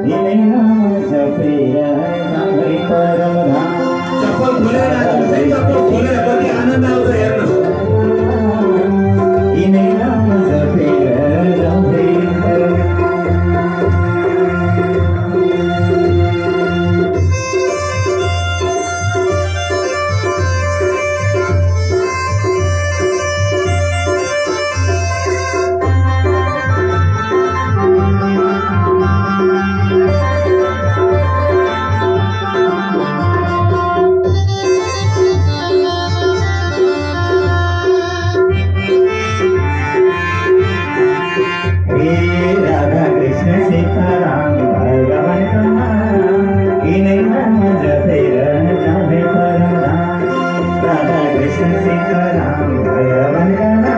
इने नाम जपेरा जावे परमधाम चप्पल खोले ना तुम्ही चप्पल खोले कधी आनंद आवतो यांना इने नाम जपेरा जावे परमधाम राधा कृष्ण सीताराम भगवान कन्हैया इने नाम जपेरा जावे परमधाम राधा कृष्ण सीताराम भगवान कन्हैया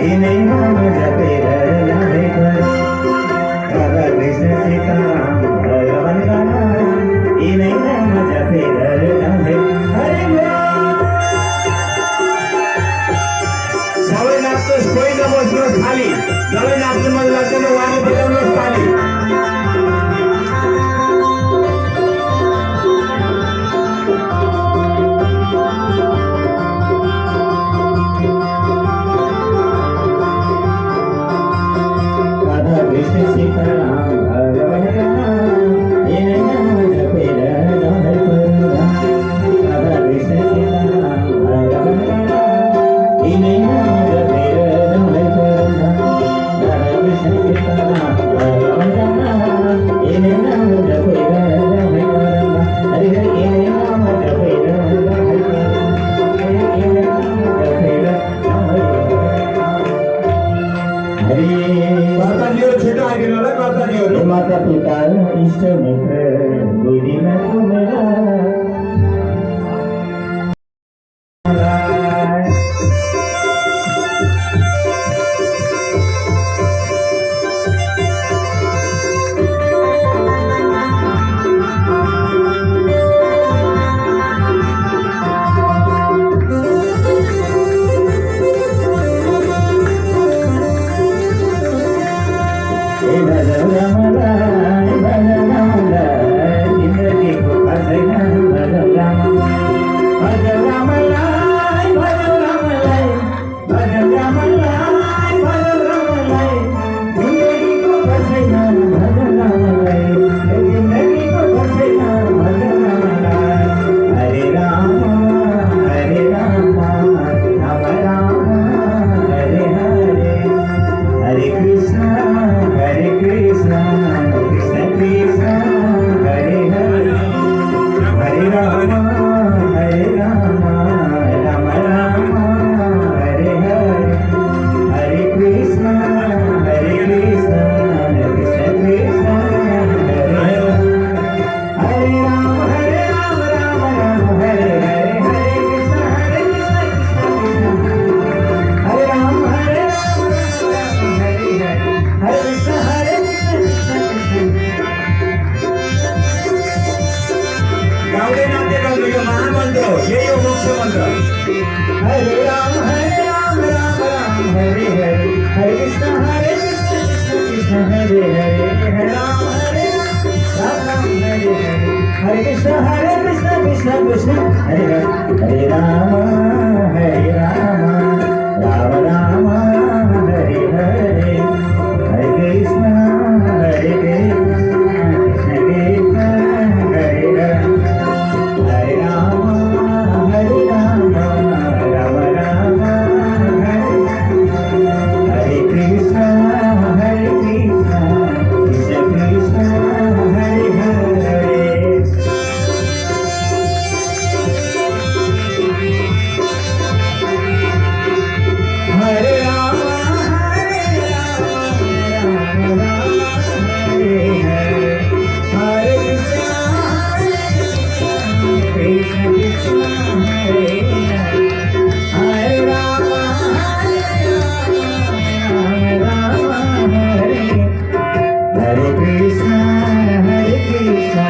इने नाम जपेरा जावे परमधाम राधा कृष्ण सीताराम भगवान कन्हैया इने नाम जपेरा जावे सवय नाचतोस कोई न बसलोस खाली नवे नाचून मला लागतं वाणी बजावलोस खाली राधा कृष्ण सीताराम भगवान कन्हैया इने नाम जपेरा जावे परमधाम राधा कृष्ण सीताराम भगवान कन्हैया इने नाम जपेरा जावे परमधाम राधा कृष्ण सीताराम भगवान कन्हैया इने नाम जपेरा जावे परमधाम हरे हरे इने नाम जपेरा जावे परमधाम इने नाम जपेरा जावे हरे करता जीव छोटा आहे गेलो ना करता जीव माता पिता इष्ट मित्र गुरु न तुम्हारा जिंदगी को फसैना भजन राम भजन राम लाय भजन राम लाय भजन राम लाय भजन राम लाय जिंदगी को फसैना भजन राम लाय जिंदगी को फसैना भजन राम लाय हरे राम राम राम हरे हरे हरे कृष्ण कृष्ण कृष्ण हरे हरे हरे राम राम राम हरे हरे हरे कृष्ण कृष्ण कृष्ण हरे हरे राम राम राम हरे हरे हरे कृष्ण हरे राम हरे कृष्ण हरे गावडे नाते गावडे यो महामंत्र हे यो मोक्ष मंत्र हरे राम राम राम हरे हरे हरे कृष्ण कृष्ण हरे हरे हरे राम राम हरे हरे हरे कृष्ण कृष्ण कृष्ण हरे हरे हरे राम राम राम हरे हरे हरे कृष्ण कृष्ण कृष्ण हरे हरे हरे राम राम राम हरे कृष्ण कृष्ण कृष्ण हरे हरे हरे राम राम हरे हरे हरे कृष्ण कृष्ण हरे हरे राम हरे हरे कृष्ण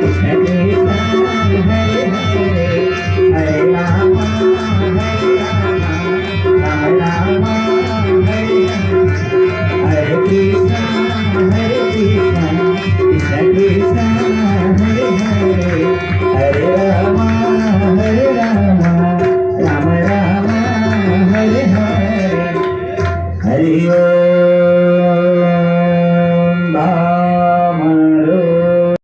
कृष्ण कृष्ण हरे हरे हरे राम राम हरे हरे कृष्ण कृष्ण ओ